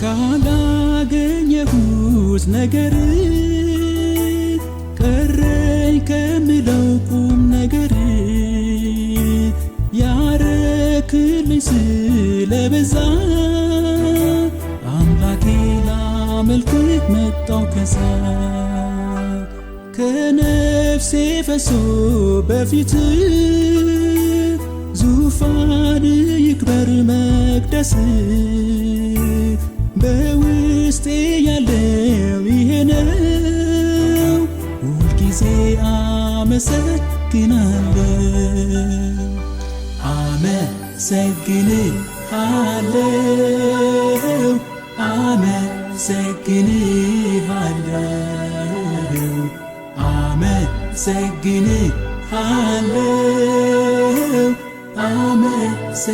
ካላገኘሁት ነገር ቀረኝ ከምለው ቁም ነገር ያረክልኝ ስለበዛ አምላኬ ላመልክህ መጣው ከዛ ከነፍሴ ፈሶ በፊት ዙፋን ይክበር መቅደስ በውስጤ ያለው ይሄ ነው ሁልጊዜ አመሰግናለሁ አመሰግንሃለሁ አመሰግንሃለሁ አመሰግንሃለሁ አመሰግንሃለሁ